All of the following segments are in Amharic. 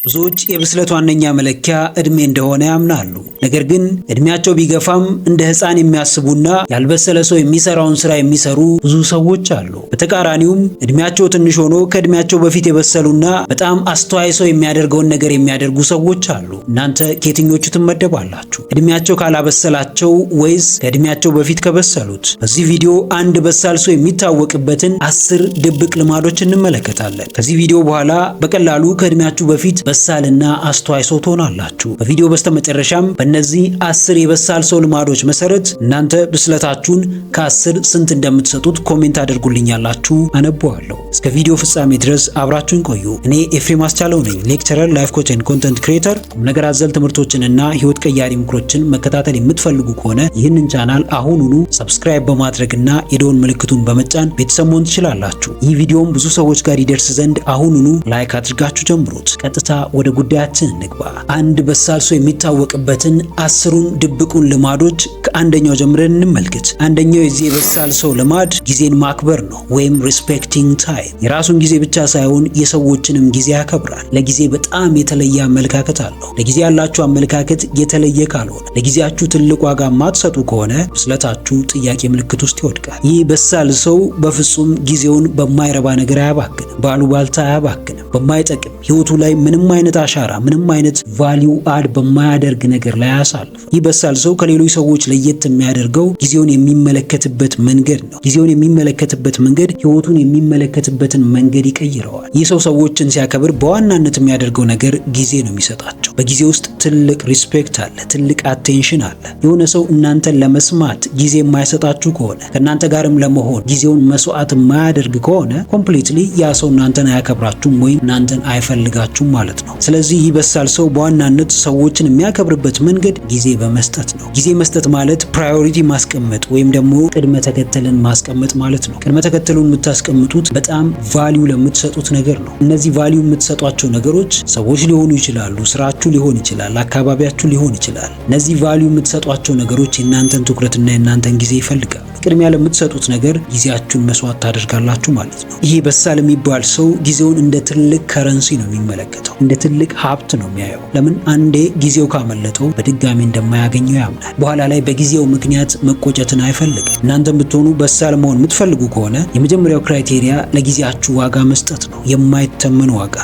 ብዙዎች የብስለት ዋነኛ መለኪያ እድሜ እንደሆነ ያምናሉ። ነገር ግን እድሜያቸው ቢገፋም እንደ ሕፃን የሚያስቡና ያልበሰለ ሰው የሚሰራውን ስራ የሚሰሩ ብዙ ሰዎች አሉ። በተቃራኒውም እድሜያቸው ትንሽ ሆኖ ከእድሜያቸው በፊት የበሰሉና በጣም አስተዋይ ሰው የሚያደርገውን ነገር የሚያደርጉ ሰዎች አሉ። እናንተ ከየትኞቹ ትመደባላችሁ? እድሜያቸው ካላበሰላቸው ወይስ ከእድሜያቸው በፊት ከበሰሉት? በዚህ ቪዲዮ አንድ በሳል ሰው የሚታወቅበትን 10 ድብቅ ልማዶች እንመለከታለን። ከዚህ ቪዲዮ በኋላ በቀላሉ ከእድሜያችሁ በፊት በሳልና አስተዋይ ሰው ትሆናላችሁ። በቪዲዮ በስተመጨረሻም በእነዚህ 10 የበሳል ሰው ልማዶች መሰረት እናንተ ብስለታችሁን ከ10 ስንት እንደምትሰጡት ኮሜንት አድርጉልኛላችሁ፣ አነበዋለሁ። እስከ ቪዲዮ ፍጻሜ ድረስ አብራችሁን ቆዩ። እኔ ኤፍሬም አስቻለው ነኝ፣ ሌክቸረር፣ ላይፍ ኮች ኤንድ ኮንተንት ክሬተር። ነገር አዘል ትምህርቶችንና ህይወት ቀያሪ ምክሮችን መከታተል የምትፈልጉ ከሆነ ይህንን ቻናል አሁኑኑ ሰብስክራይብ በማድረግና የደወል ምልክቱን በመጫን ቤተሰብ መሆን ትችላላችሁ። ይህ ቪዲዮም ብዙ ሰዎች ጋር ይደርስ ዘንድ አሁኑኑ ላይክ አድርጋችሁ ጀምሩት። ቀጥታ ወደ ጉዳያችን እንግባ። አንድ በሳል ሰው የሚታወቅበትን 10ሩን ድብቁን ልማዶች ከአንደኛው ጀምረን እንመልከት። አንደኛው የዚህ የበሳል ሰው ልማድ ጊዜን ማክበር ነው፣ ወይም ሪስፔክቲንግ ታይም። የራሱን ጊዜ ብቻ ሳይሆን የሰዎችንም ጊዜ ያከብራል። ለጊዜ በጣም የተለየ አመለካከት አለው። ለጊዜ ያላችሁ አመለካከት የተለየ ካልሆነ፣ ለጊዜያችሁ ትልቅ ዋጋ ማትሰጡ ከሆነ ብስለታችሁ ጥያቄ ምልክት ውስጥ ይወድቃል። ይህ በሳል ሰው በፍጹም ጊዜውን በማይረባ ነገር አያባክንም፣ ባሉባልታ አያባክንም፣ በማይጠቅም ህይወቱ ላይ ምንም አይነት አሻራ፣ ምንም አይነት ቫልዩ አድ በማያደርግ ነገር ላይ አያሳልፍ። ይህ በሳል ሰው ከሌሎች ሰዎች ለየት የሚያደርገው ጊዜውን የሚመለከትበት መንገድ ነው። ጊዜውን የሚመለከትበት መንገድ ህይወቱን የሚመለከትበትን መንገድ ይቀይረዋል። ይህ ሰው ሰዎችን ሲያከብር በዋናነት የሚያደርገው ነገር ጊዜ ነው የሚሰጣቸው። በጊዜ ውስጥ ትልቅ ሪስፔክት አለ፣ ትልቅ አቴንሽን አለ። የሆነ ሰው እናንተን ለመስማት ጊዜ የማይሰጣችሁ ከሆነ፣ ከእናንተ ጋርም ለመሆን ጊዜውን መስዋዕት የማያደርግ ከሆነ ኮምፕሊትሊ ያ ሰው እናንተን አያከብራችሁም ወይም እናንተን አይፈልጋችሁም ማለት ነው። ስለዚህ ይህ በሳል ሰው በዋናነት ሰዎችን የሚያከብርበት መንገድ ጊዜ በመስጠት ነው። ጊዜ መስጠት ማለት ፕራዮሪቲ ማስቀመጥ ወይም ደግሞ ቅድመ ተከተልን ማስቀመጥ ማለት ነው። ቅድመ ተከተሉን የምታስቀምጡት በጣም ቫልዩ ለምትሰጡት ነገር ነው። እነዚህ ቫልዩ የምትሰጧቸው ነገሮች ሰዎች ሊሆኑ ይችላሉ፣ ስራችሁ ሊሆን ይችላል፣ አካባቢያችሁ ሊሆን ይችላል። እነዚህ ቫልዩ የምትሰጧቸው ነገሮች የእናንተን ትኩረትና የእናንተን ጊዜ ይፈልጋሉ። ቅድሚያ ለምትሰጡት ነገር ጊዜያችሁን መስዋዕት ታደርጋላችሁ ማለት ነው። ይሄ በሳል የሚባል ሰው ጊዜውን እንደ ትልቅ ከረንሲ ነው የሚመለከተው፣ እንደ ትልቅ ሀብት ነው የሚያየው። ለምን? አንዴ ጊዜው ካመለጠው በድጋሚ እንደማያገኘው ያምናል። በኋላ ላይ በጊዜው ምክንያት መቆጨትን አይፈልግም። እናንተም ብትሆኑ በሳል መሆን የምትፈልጉ ከሆነ የመጀመሪያው ክራይቴሪያ ለጊዜያችሁ ዋጋ መስጠት ነው። የማይተመን ዋጋ፣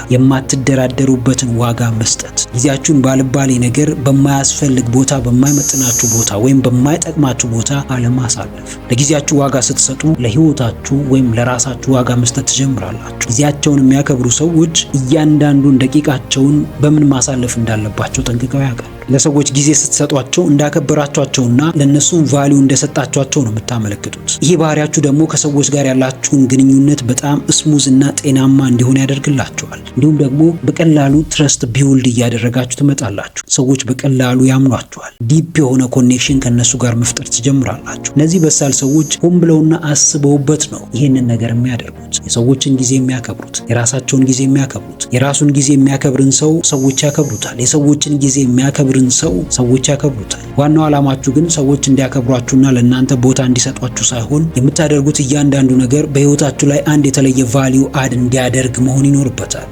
የማትደራደሩበትን ዋጋ መስጠት። ጊዜያችሁን ባልባሌ ነገር፣ በማያስፈልግ ቦታ፣ በማይመጥናችሁ ቦታ ወይም በማይጠቅማችሁ ቦታ አለማሳለፍ። ለጊዜያችሁ ዋጋ ስትሰጡ ለህይወታችሁ ወይም ለራሳችሁ ዋጋ መስጠት ትጀምራላችሁ። ጊዜያቸውን የሚያከብሩ ሰዎች እያንዳንዱን ደቂቃቸውን በምን ማሳለፍ እንዳለባቸው ጠንቅቀው ያውቃሉ። ለሰዎች ጊዜ ስትሰጧቸው እንዳከበራቸውና ለነሱም ቫልዩ እንደሰጣቸው ነው የምታመለክቱት። ይሄ ባህሪያችሁ ደግሞ ከሰዎች ጋር ያላችሁን ግንኙነት በጣም ስሙዝ እና ጤናማ እንዲሆን ያደርግላችኋል። እንዲሁም ደግሞ በቀላሉ ትረስት ቢውልድ እያደረጋችሁ ትመጣላችሁ። ሰዎች በቀላሉ ያምኗችኋል። ዲፕ የሆነ ኮኔክሽን ከነሱ ጋር መፍጠር ትጀምራላችሁ። እነዚህ በሳል ሰዎች ሆን ብለውና አስበውበት ነው ይህንን ነገር የሚያደርጉት። የሰዎችን ጊዜ የሚያከብሩት፣ የራሳቸውን ጊዜ የሚያከብሩት። የራሱን ጊዜ የሚያከብርን ሰው ሰዎች ያከብሩታል። የሰዎችን ጊዜ የሚያከብርን ሰው ሰዎች ያከብሩታል። ዋናው ዓላማችሁ ግን ሰዎች እንዲያከብሯችሁና ለእናንተ ቦታ እንዲሰጧችሁ ሳይሆን የምታደርጉት እያንዳንዱ ነገር በህይወታችሁ ላይ አንድ የተለየ ቫልዩ አድ እንዲያደርግ መሆን ይኖርበታል።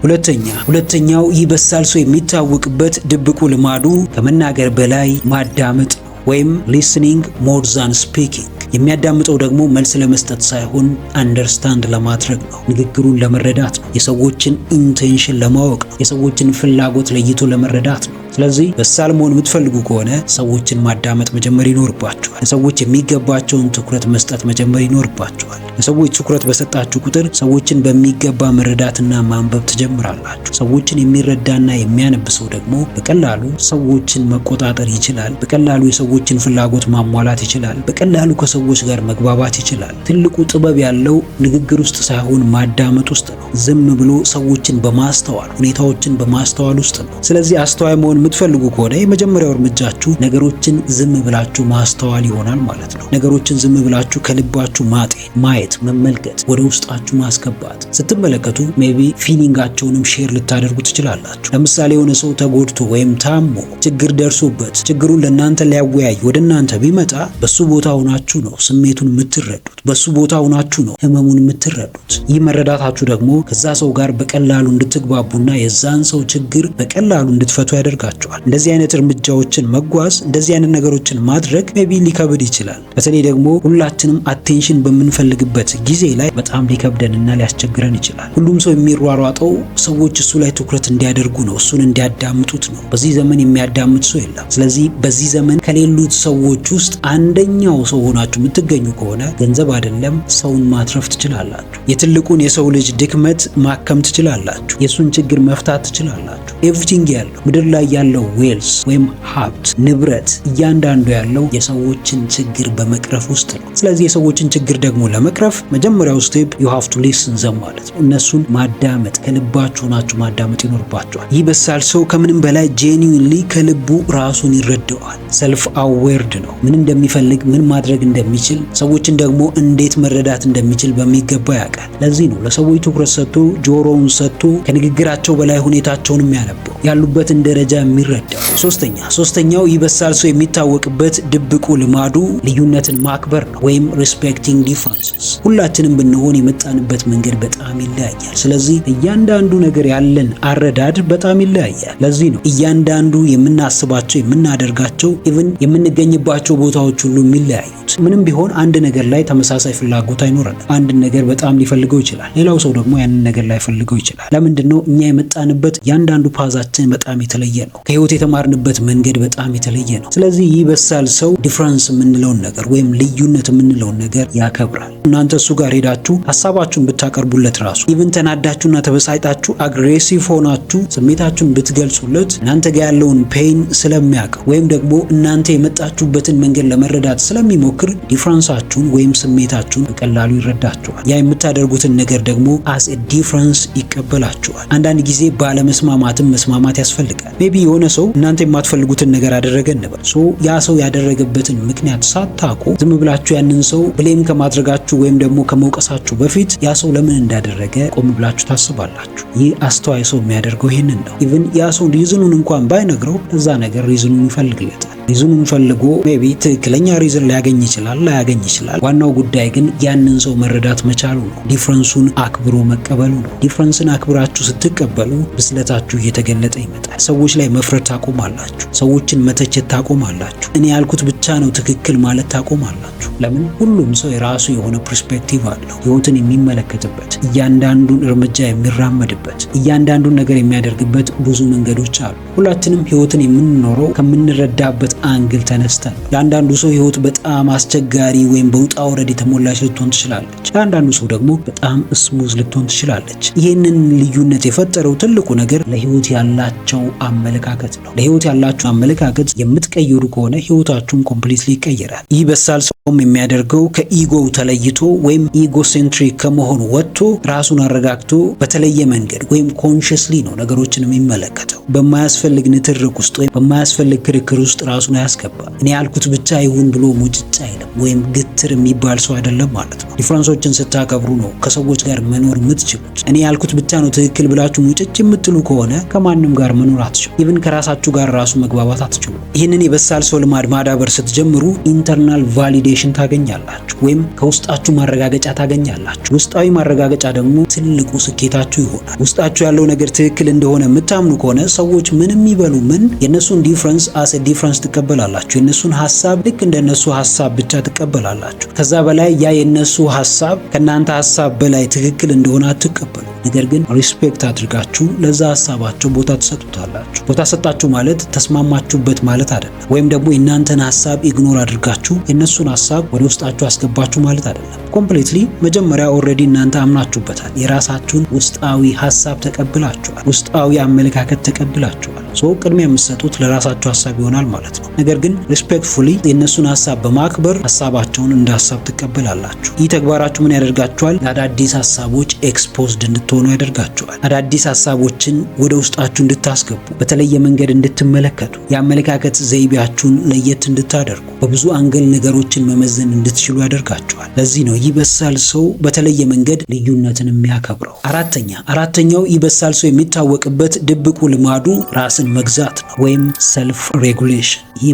ሁለተኛው ይህ በሳል ሰው የሚታወቅበት ድብቁ ልማዱ ከመናገር በላይ ማዳመጥ ወይም ሊስኒንግ ሞር ዛን ስፒኪንግ። የሚያዳምጠው ደግሞ መልስ ለመስጠት ሳይሆን አንደርስታንድ ለማድረግ ነው። ንግግሩን ለመረዳት ነው። የሰዎችን ኢንቴንሽን ለማወቅ ነው። የሰዎችን ፍላጎት ለይቶ ለመረዳት ነው። ስለዚህ በሳል መሆን የምትፈልጉ ከሆነ ሰዎችን ማዳመጥ መጀመር ይኖርባችኋል። ለሰዎች የሚገባቸውን ትኩረት መስጠት መጀመር ይኖርባችኋል። ለሰዎች ትኩረት በሰጣችሁ ቁጥር ሰዎችን በሚገባ መረዳትና ማንበብ ትጀምራላችሁ። ሰዎችን የሚረዳና የሚያነብ ሰው ደግሞ በቀላሉ ሰዎችን መቆጣጠር ይችላል። በቀላሉ የሰዎችን ፍላጎት ማሟላት ይችላል። በቀላሉ ከሰዎች ጋር መግባባት ይችላል። ትልቁ ጥበብ ያለው ንግግር ውስጥ ሳይሆን ማዳመጥ ውስጥ ነው። ዝም ብሎ ሰዎችን በማስተዋል ሁኔታዎችን በማስተዋል ውስጥ ነው። ስለዚህ አስተዋይ መሆን የምትፈልጉ ከሆነ የመጀመሪያው እርምጃችሁ ነገሮችን ዝም ብላችሁ ማስተዋል ይሆናል ማለት ነው። ነገሮችን ዝም ብላችሁ ከልባችሁ ማየት፣ መመልከት፣ ወደ ውስጣችሁ ማስገባት። ስትመለከቱ ሜቢ ፊሊንጋቸውንም ሼር ልታደርጉ ትችላላችሁ። ለምሳሌ የሆነ ሰው ተጎድቶ ወይም ታሞ ችግር ደርሶበት ችግሩን ለእናንተ ሊያወያይ ወደ እናንተ ቢመጣ በሱ ቦታ ሆናችሁ ነው ስሜቱን የምትረዱት። በሱ ቦታ ሆናችሁ ነው ህመሙን የምትረዱት። ይህ መረዳታችሁ ደግሞ ከዛ ሰው ጋር በቀላሉ እንድትግባቡና የዛን ሰው ችግር በቀላሉ እንድትፈቱ ያደርጋቸዋል። እንደዚህ አይነት እርምጃዎችን መጓዝ፣ እንደዚህ አይነት ነገሮችን ማድረግ ሜቢ ሊከብድ ይችላል። በተለይ ደግሞ ሁላችንም አቴንሽን በምንፈልግበት ጊዜ ላይ በጣም ሊከብደንና ሊያስቸግረን ይችላል። ሁሉም ሰው የሚሯሯጠው ሰዎች እሱ ላይ ትኩረት እንዲያደርጉ ነው፣ እሱን እንዲያዳምጡት ነው። በዚህ ዘመን የሚያዳምጥ ሰው የለም። ስለዚህ በዚህ ዘመን ከሌሉት ሰዎች ውስጥ አንደኛው ሰው ሆናችሁ የምትገኙ ከሆነ ገንዘብ አይደለም ሰውን ማትረፍ ትችላላችሁ። የትልቁን የሰው ልጅ ድክመት ማከም ትችላላችሁ። የሱን ችግር መፍታት ትችላላችሁ። ኤቭሪቲንግ ያለው ምድር ላይ ያለው ዌልስ ወይም ሀብት ንብረት እያንዳንዱ ያለው የሰዎችን ችግር በመቅረፍ ውስጥ ነው። ስለዚህ የሰዎችን ችግር ደግሞ ለመቅረፍ መጀመሪያው ስቴፕ ዩ ሃቭ ቱ ሊስን ዘም ማለት ነው። እነሱን ማዳመጥ፣ ከልባችሁ ሆናችሁ ማዳመጥ ይኖርባችኋል። ይህ በሳል ሰው ከምንም በላይ ጄኒዩንሊ ከልቡ ራሱን ይረዳዋል። ሰልፍ አዌርድ ነው። ምን እንደሚፈልግ፣ ምን ማድረግ እንደሚችል፣ ሰዎችን ደግሞ እንዴት መረዳት እንደሚችል በሚገባ ያውቃል። ለዚህ ነው ለሰዎች ትኩረት ሰጥቶ ጆሮውን ሰጥቶ ከንግግራቸው በላይ ሁኔታቸውን የሚያነበው፣ ያሉበትን ደረጃ የሚረዳው። ሶስተኛው ይህ በሳል ሰው የሚታወቅበት ድብቁ ልማዱ ልዩነትን ማክበር ነው፣ ወይም ሪስፔክቲንግ ዲፍረንስስ። ሁላችንም ብንሆን የመጣንበት መንገድ በጣም ይለያያል። ስለዚህ እያንዳንዱ ነገር ያለን አረዳድ በጣም ይለያያል። ለዚህ ነው እያንዳንዱ የምናስባቸው የምናደርጋቸው ኢቭን የምንገኝባቸው ቦታዎች ሁሉ የሚለያዩት። ምንም ቢሆን አንድ ነገር ላይ ተመሳሳይ ፍላጎት አይኖረንም። አንድ ነገር በጣም ሊፈልገው ይችላል፣ ሌላው ሰው ደግሞ ያንን ነገር ላይፈልገው ይችላል። ለምንድነው? እኛ የመጣንበት ያንዳንዱ ፓዛችን በጣም የተለየ ነው። ከህይወት የተማርንበት መንገድ በጣም የተለየ ነው። ስለዚህ ይህ በሳል ሰው ዲፍረንስ የምንለውን ነገር ወይም ልዩነት የምንለውን ነገር ያከብራል። እናንተ እሱ ጋር ሄዳችሁ ሀሳባችሁን ብታቀርቡለት ራሱ ኢቭን ተናዳችሁና ተበሳጭታችሁ አግሬሲቭ ሆናችሁ ስሜታችሁን ብትገልጹለት እናንተ ጋር ያለውን ፔን ስለሚያውቅ ወይም ደግሞ እናንተ የመጣችሁበትን መንገድ ለመረዳት ስለሚሞክር ዲፍረንሳችሁን ወይም ስሜታችሁን በቀላሉ ይረዳችኋል። ያ የምታደርጉትን ነገር ደግሞ አስ ኤ ዲፍረንስ ይቀበላችኋል። አንዳንድ ጊዜ ባለመስማማትም መስማማት ያስፈልጋል። ሜቢ የሆነ ሰው እናንተ የማትፈልጉትን ነገር አደረገ እንበል። ያ ሰው ያደረገበትን ምክንያት ሳታውቁ ዝም ብላችሁ ያንን ሰው ብሌም ከማድረጋችሁ ወይም ደግሞ ከመውቀሳችሁ በፊት ያ ሰው ለምን እንዳደረገ ቆም ብላችሁ ታስባላችሁ። ይህ አስተዋይ ሰው የሚያደርገው ይህንን ነው። ኢቭን ያ ሰው ሪዝኑን እንኳን ባይነግረው ለዛ ነገር ሪዝኑን ይፈልግለታል። ሪዝኑን ፈልጎ ሜቢ ትክክለኛ ሪዝን ሊያገኝ ይችላል፣ ላያገኝ ይችላል። ዋናው ጉዳይ ግን ያንን ሰው መረዳት መቻሉ ነው። ዲፍረንሱን አክብሮ መቀበሉ ነው። ዲፍረንስን አክብራችሁ ስትቀበሉ ብስለታችሁ እየተገለጠ ይመጣል። ሰዎች ላይ መፍረድ ታቆማላችሁ። ሰዎችን መተቸት ታቆማላችሁ። እኔ ያልኩት ብቻ ነው ትክክል ማለት ታቆማላችሁ። ለምን? ሁሉም ሰው የራሱ የሆነ ፐርስፔክቲቭ አለው፣ ህይወትን የሚመለከትበት፣ እያንዳንዱን እርምጃ የሚራመድበት፣ እያንዳንዱን ነገር የሚያደርግበት ብዙ መንገዶች አሉ። ሁላችንም ህይወትን የምንኖረው ከምንረዳበት አንግል ተነስተን። ለአንዳንዱ ሰው ህይወት በጣም አስቸጋሪ ወይም በውጣ ወረድ የተሞላች ልትሆን ትችላለች። ለአንዳንዱ ሰው ደግሞ በጣም ስሙዝ ልትሆን ትችላለች። ይህንን ልዩነት የፈጠረው ትልቁ ነገር ለህይወት ያላቸው አመለካከት ነው። ለህይወት ያላችሁ አመለካከት የምትቀይሩ ከሆነ ህይወታችሁም ኮምፕሊትሊ ይቀየራል። ይህ በሳል ሰውም የሚያደርገው ከኢጎው ተለይቶ ወይም ኢጎሴንትሪክ ከመሆኑ ወጥቶ ራሱን አረጋግቶ በተለየ መንገድ ወይም ኮንሽስሊ ነው ነገሮችን የሚመለከተው። በማያስፈልግ ንትርክ ውስጥ ወይም በማያስፈልግ ክርክር ውስጥ ራሱን አያስገባም። እኔ ያልኩት ብቻ ይሁን ብሎ ሙጭጭ አይልም፣ ወይም ግትር የሚባል ሰው አይደለም ማለት ነው። ዲፍረንሶችን ስታከብሩ ነው ከሰዎች ጋር መኖር የምትችሉት። እኔ ያልኩት ብቻ ነው ትክክል ብላችሁ ሙጭጭ የምትሉ ከሆነ ከማንም ጋር መኖር አትችሉ። ኢቭን ከራሳችሁ ጋር ራሱ መግባባት አትችሉ። ይህንን የበሳል ሰው ልማድ ማዳበር ስትጀምሩ ኢንተርናል ቫሊዴሽን ታገኛላችሁ፣ ወይም ከውስጣችሁ ማረጋገጫ ታገኛላችሁ። ውስጣዊ ማረጋገጫ ደግሞ ትልቁ ስኬታችሁ ይሆናል። ውስጣችሁ ያለው ነገር ትክክል እንደሆነ የምታምኑ ከሆነ ሰዎች ምንም ይበሉ ምን የነሱን ዲፍረንስ አስ ኤ ዲፍረንስ ትቀበላላችሁ። የነሱን ሐሳብ ልክ እንደነሱ ሐሳብ ብቻ ትቀበላላችሁ። ከዛ በላይ ያ የነሱ ሐሳብ ከናንተ ሐሳብ በላይ ትክክል እንደሆነ አትቀበሉ። ነገር ግን ሪስፔክት አድርጋችሁ ለዛ ሐሳባቸው ቦታ ትሰጡታላችሁ። ቦታ ሰጣችሁ ማለት ተስማማችሁበት ማለት አይደለም፣ ወይም ደግሞ የእናንተን ሐሳብ ኢግኖር አድርጋችሁ የነሱን ሐሳብ ወደ ውስጣችሁ አስገባችሁ ማለት አይደለም። ኮምፕሊትሊ መጀመሪያ ኦልሬዲ እናንተ አምናችሁበታል። የራሳችሁን ውስጣዊ ሐሳብ ተቀብላችኋል። ውስጣዊ አመለካከት ተቀብላችኋል። ቅድሚያ የምትሰጡት ለራሳችሁ ሐሳብ ይሆናል ማለት ነው። ነገር ግን ሪስፔክትፉሊ የእነሱን ሐሳብ በማክበር ሐሳባቸውን እንደ ሐሳብ ትቀበላላችሁ። ይህ ተግባራችሁ ምን ያደርጋችኋል? ለአዳዲስ ሐሳቦች ኤክስፖዝድ እንድትሆኑ ያደርጋችኋል። አዳዲስ ሐሳቦችን ወደ ውስጣችሁ እንድታስገቡ፣ በተለየ መንገድ እንድትመለከቱ፣ የአመለካከት ዘይቤያችሁን ለየት እንድታደርጉ፣ በብዙ አንገል ነገሮችን መመዘን እንድትችሉ ያደርጋችኋል። ለዚህ ነው ይህ በሳል ሰው በተለየ መንገድ ልዩነትን የሚያከብረው። አራተኛው ይህ በሳል ሰው የሚታወቅበት ድብቁ ልማዱ ራስን መግዛት ነው ወይም ሰልፍ ሬጉሌሽን። ይህ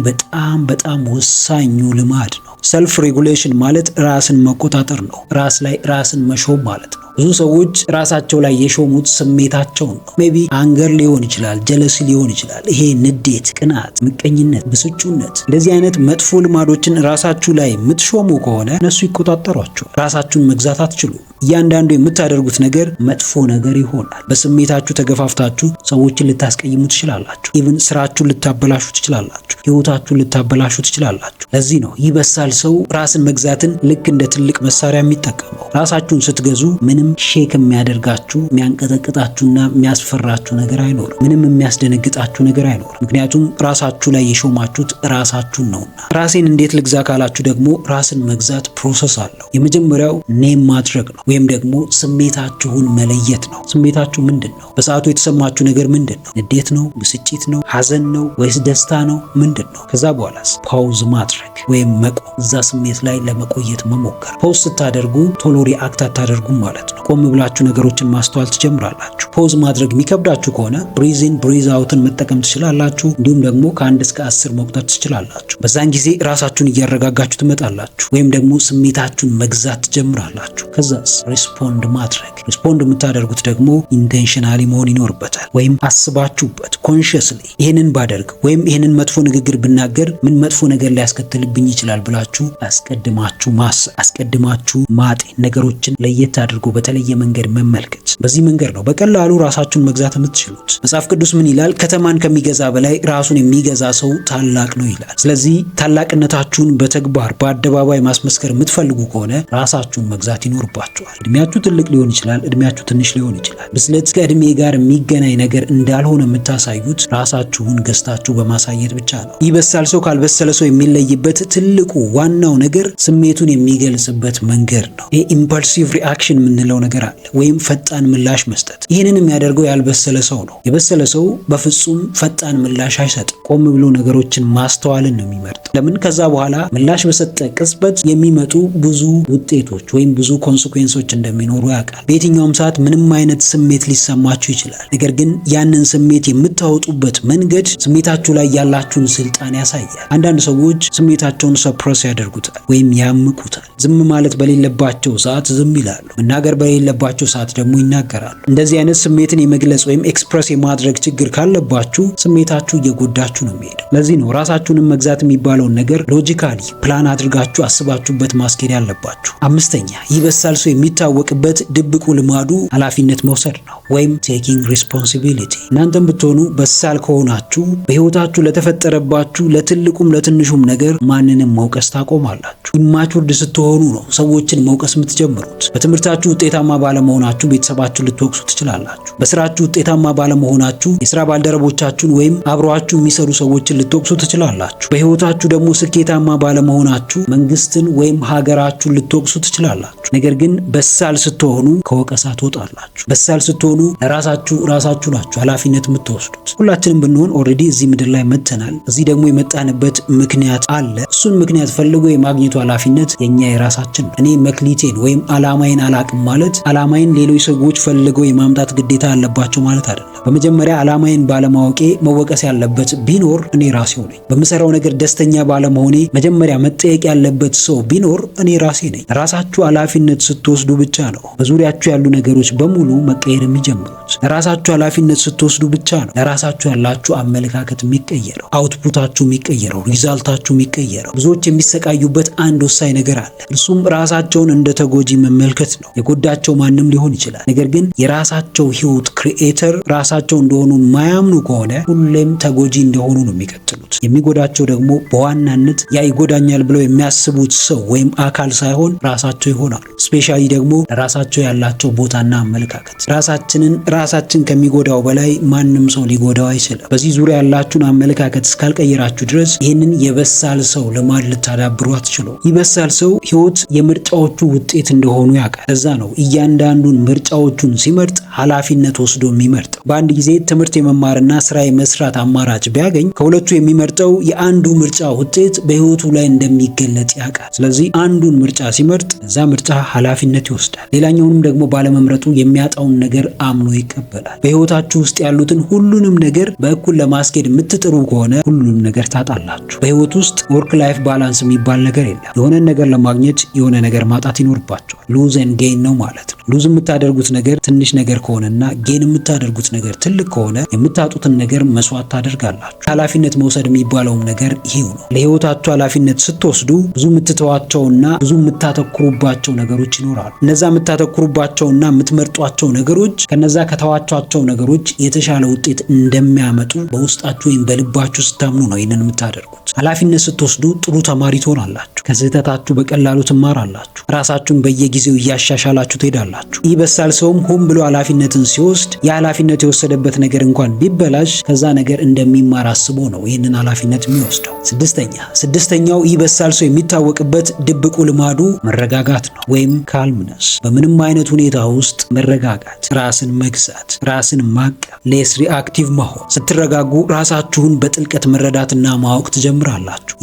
በጣም ወሳኙ ልማድ ነው። ሰልፍ ሬጉሌሽን ማለት ራስን መቆጣጠር ነው። ራስ ላይ ራስን መሾም ማለት ነው። ብዙ ሰዎች ራሳቸው ላይ የሾሙት ስሜታቸውን ነው። ሜቢ አንገር ሊሆን ይችላል፣ ጀለሲ ሊሆን ይችላል። ይሄ ንዴት፣ ቅናት፣ ምቀኝነት፣ ብስጩነት፣ እንደዚህ አይነት መጥፎ ልማዶችን ራሳችሁ ላይ የምትሾሙ ከሆነ እነሱ ይቆጣጠሯቸዋል። ራሳችሁን መግዛት አትችሉም። እያንዳንዱ የምታደርጉት ነገር መጥፎ ነገር ይሆናል። በስሜታችሁ ተገፋፍታችሁ ሰዎችን ልታስቀይሙ ትችላላችሁ። ኢቭን ስራችሁን ልታበላሹ ትችላላችሁ። ህይወታችሁን ልታበላሹ ትችላላችሁ። ለዚህ ነው ይህ በሳል ሰው ራስን መግዛትን ልክ እንደ ትልቅ መሳሪያ የሚጠቀመው። ራሳችሁን ስትገዙ ምንም ሼክ የሚያደርጋችሁ የሚያንቀጠቅጣችሁና የሚያስፈራችሁ ነገር አይኖርም። ምንም የሚያስደነግጣችሁ ነገር አይኖርም። ምክንያቱም ራሳችሁ ላይ የሾማችሁት ራሳችሁን ነውና። ራሴን እንዴት ልግዛ ካላችሁ ደግሞ ራስን መግዛት ፕሮሰስ አለው። የመጀመሪያው ኔም ማድረግ ነው ወይም ደግሞ ስሜታችሁን መለየት ነው። ስሜታችሁ ምንድን ነው? በሰዓቱ የተሰማችሁ ነገር ምንድን ነው? ንዴት ነው? ብስጭት ነው? ሐዘን ነው ወይስ ደስታ ነው? ምንድን ነው? ከዛ በኋላስ ፓውዝ ማድረግ ወይም መቆም፣ እዛ ስሜት ላይ ለመቆየት መሞከር። ፓውዝ ስታደርጉ ቶሎ ሪአክት አታደርጉም ማለት ነው። ቆም ብላችሁ ነገሮችን ማስተዋል ትጀምራላችሁ። ፓውዝ ማድረግ የሚከብዳችሁ ከሆነ ብሪዝ ኢን ብሪዝ አውትን መጠቀም ትችላላችሁ። እንዲሁም ደግሞ ከ1 እስከ 10 መቁጠር ትችላላችሁ። በዛን ጊዜ ራሳችሁን እያረጋጋችሁ ትመጣላችሁ ወይም ደግሞ ስሜታችሁን መግዛት ትጀምራላችሁ። ከዛስ ሪስፖንድ ማድረግ። ሪስፖንድ የምታደርጉት ደግሞ ኢንቴንሽናሊ መሆን ይኖርበታል ወይም አስባችሁበት ኮንሺየስሊ ይሄንን ባደርግ ወይም ይሄንን መጥፎ ንግግር ብናገር ምን መጥፎ ነገር ሊያስከትልብኝ ይችላል ብላችሁ አስቀድማችሁ ማሰብ፣ አስቀድማችሁ ማጤን፣ ነገሮችን ለየት አድርጎ በተለየ መንገድ መመልከት። በዚህ መንገድ ነው በቀላሉ ራሳችሁን መግዛት የምትችሉት። መጽሐፍ ቅዱስ ምን ይላል? ከተማን ከሚገዛ በላይ ራሱን የሚገዛ ሰው ታላቅ ነው ይላል። ስለዚህ ታላቅነታችሁን በተግባር በአደባባይ ማስመስከር የምትፈልጉ ከሆነ ራሳችሁን መግዛት ይኖርባችኋል። እድሜያችሁ ትልቅ ሊሆን ይችላል፣ እድሜያችሁ ትንሽ ሊሆን ይችላል። ብስለት ከእድሜ ጋር የሚገናኝ ነገር እንዳልሆነ የምታሳዩት ራሳችሁን ገዝታችሁ በማሳየት ብቻ ነው። ይህ በሳል ሰው ካልበሰለ ሰው የሚለይበት ትልቁ ዋናው ነገር ስሜቱን የሚገልጽበት መንገድ ነው። ይህ ኢምፐልሲቭ ሪአክሽን የምንለው ነገር አለ ወይም ፈጣን ምላሽ መስጠት። ይህንን የሚያደርገው ያልበሰለ ሰው ነው። የበሰለ ሰው በፍጹም ፈጣን ምላሽ አይሰጥም። ቆም ብሎ ነገሮችን ማስተዋልን ነው የሚመርጠው። ለምን? ከዛ በኋላ ምላሽ በሰጠ ቅጽበት የሚመጡ ብዙ ውጤቶች ወይም ብዙ ኮንሲኩዌንሶች እንደሚኖሩ ያውቃል። በየትኛውም ሰዓት ምንም አይነት ስሜት ሊሰማችሁ ይችላል። ነገር ግን ያንን ስሜት የምታወጡበት መንገድ ስሜታችሁ ላይ ያላችሁን ስልጣን ያሳያል። አንዳንድ ሰዎች ስሜታቸውን ሰፕረስ ያደርጉታል ወይም ያምቁታል። ዝም ማለት በሌለባቸው ሰዓት ዝም ይላሉ። መናገር በሌለባቸው ሰዓት ደግሞ ይናገራሉ። እንደዚህ አይነት ስሜትን የመግለጽ ወይም ኤክስፕረስ የማድረግ ችግር ካለባችሁ ስሜታችሁ እየጎዳችሁ ነው የሚሄደው። ለዚህ ነው ራሳችሁንም መግዛት የሚባለውን ነገር ሎጂካሊ ፕላን አድርጋችሁ አስባችሁበት ማስኬድ ያለባችሁ። አምስተኛ ይህ በሳል ሰው የሚታወቅበት ድብቁ ልማዱ ኃላፊነት መውሰድ ነው ወይም ቴኪንግ ሪስፖንሲቢሊቲ። እናንተም ብትሆኑ በሳል ከሆናችሁ በህይወታችሁ ለተፈጠረባችሁ ለትልቁም ለትንሹም ነገር ማንንም መውቀስ ታቆማላችሁ። ኢማቹርድ ስትሆኑ ነው ሰዎችን መውቀስ የምትጀምሩት። በትምህርታችሁ ውጤታማ ባለመሆናችሁ ቤተሰባችሁን ልትወቅሱ ትችላላችሁ። በስራችሁ ውጤታማ ባለመሆናችሁ የስራ ባልደረቦቻችሁን ወይም አብረዋችሁ የሚሰሩ ሰዎችን ልትወቅሱ ትችላላችሁ። በህይወታችሁ ደግሞ ስኬታማ ባለመሆናችሁ መንግስትን ወይም ሀገራችሁን ልትወቅሱ ትችላላችሁ። ነገር ግን በሳል ስትሆኑ ከወቀሳ ትወጣላችሁ። በሳል ስትሆኑ ራሳችሁ ናችሁ ኃላፊነት የምትወስዱት። ሁላችንም ብንሆን ኦልሬዲ እዚህ ምድር ላይ መጥተናል። እዚህ ደግሞ የመጣንበት ምክንያት አለ። እሱን ምክንያት ፈልጎ የማግኘቱ ኃላፊነት የኛ የራሳችን ነው። እኔ መክሊቴን ወይም አላማዬን አላቅም ማለት አላማዬን ሌሎች ሰዎች ፈልገው የማምጣት ግዴታ ያለባቸው ማለት አይደለም። በመጀመሪያ አላማዬን ባለማወቄ መወቀስ ያለበት ቢኖር እኔ ራሴው ነኝ። በምሰራው ነገር ደስተኛ ባለመሆኔ መጀመሪያ መጠየቅ ያለበት ሰው ቢኖር እኔ ራሴ ነኝ። ራሳችሁ ኃላፊነት ስትወስዱ ብቻ ነው በዙሪያችሁ ያሉ ነገሮች በሙሉ መቀየር የሚጀምሩት። ለራሳችሁ ኃላፊነት ስትወስዱ ብቻ ነው ለራሳችሁ ያላችሁ አመለካከት የሚቀየረው፣ አውትፑታችሁ የሚቀየረው፣ ሪዛልታችሁ የሚቀየረው። ብዙዎች የሚሰቃዩበት አንድ ወሳኝ ነገር አለ። እርሱም ራሳቸውን እንደ ተጎጂ መመልከት ነው። የጎዳቸው ማንም ሊሆን ይችላል። ነገር ግን የራሳቸው ህይወት ክሪኤተር ራሳቸው እንደሆኑ ማያምኑ ከሆነ ሁሌም ተጎጂ እንደሆኑ ነው የሚቀጥሉት። የሚጎዳቸው ደግሞ በዋናነት ያ ይጎዳኛል ብለው የሚያስቡት ሰው ወይም አካል ሳይሆን ራሳቸው ይሆናሉ። ስፔሻሊ ደግሞ ለራሳቸው ያላቸው ቦታና አመለካከት። ራሳችን ከሚጎዳው በላይ ማንም ሰው ሊጎዳው አይችልም። በዚህ ዙሪያ ያላችሁን አመለካከት እስካልቀየራችሁ ድረስ ይህንን የበሳል ሰው ልማድ ልታዳብሩ አትችሉም። ይህ በሳል ሰው ህይወት የምርጫዎቹ ውጤት እንደሆኑ ያውቃል። ለዛ ነው እያንዳንዱን ምርጫዎቹን ሲመርጥ ኃላፊነት ወስዶ የሚመርጠው። በአንድ ጊዜ ትምህርት የመማርና ስራ የመስራት አማራጭ ቢያገኝ ከሁለቱ የሚመርጠው የአንዱ ምርጫ ውጤት በህይወቱ ላይ እንደሚገለጥ ያውቃል። ስለዚህ አንዱን ምርጫ ሲመርጥ ለዛ ምርጫ ኃላፊነት ይወስዳል። ሌላኛውንም ደግሞ ባለመምረጡ የሚያጣውን ነገር አምኖ ይቀበላል። በህይወታችሁ ውስጥ ያሉትን ሁሉንም ነገር በእኩል ለማስኬድ የምትጥሩ ከሆነ ሁሉንም ነገር ታጣላችሁ። በህይወት ውስጥ ወርክ ላይፍ ባላንስ የሚባል ነገር የለም። የሆነ ነገር ለማግኘት የሆነ ነገር ማጣት ይኖርባቸዋል። ሉዝ ኤንድ ጌን ነው ማለት ነው። ሉዝ የምታደርጉት ነገር ትንሽ ነገር ከሆነና ጌን የምታደርጉት ነገር ትልቅ ከሆነ የምታጡትን ነገር መስዋዕት ታደርጋላችሁ። ኃላፊነት መውሰድ የሚባለውም ነገር ይሄው ነው። ለህይወታችሁ ኃላፊነት ስትወስዱ ብዙ የምትተዋቸውና ብዙ የምታተኩሩባቸው ነገሮች ይኖራሉ። እነዛ የምታተኩሩባቸውና የምትመርጧቸው ነገሮች ከነዛ ከተዋቿቸው ነገሮች የተሻለ ውጤት እንደሚያመጡ በውስጣችሁ ወይም በልባችሁ ስታምኑ ነው ይህንን የምታደርጉት። ኃላፊነት ስትወስዱ ጥሩ ተማሪ ትሆናላችሁ። ከስህተታችሁ በቀላሉ ትማራላችሁ። ራሳችሁን በየጊዜው እያሻሻላችሁ ትሄዳላችሁ። ይህ በሳል ሰውም ሆን ብሎ ኃላፊነትን ሲወስድ የኃላፊነት የወሰደበት ነገር እንኳን ቢበላሽ ከዛ ነገር እንደሚማር አስቦ ነው ይህንን ኃላፊነት የሚወስደው። ስድስተኛው ይህ በሳል ሰው የሚታወቅበት ድብቁ ልማዱ መረጋጋት ነው ወይም ካልምነስ። በምንም አይነት ሁኔታ ውስጥ መረጋጋት፣ ራስን መግዛት፣ ራስን ማቀብ፣ ሌስ ሪአክቲቭ መሆን። ስትረጋጉ ራሳችሁን በጥልቀት መረዳትና ማወቅ ትጀምራላችሁ።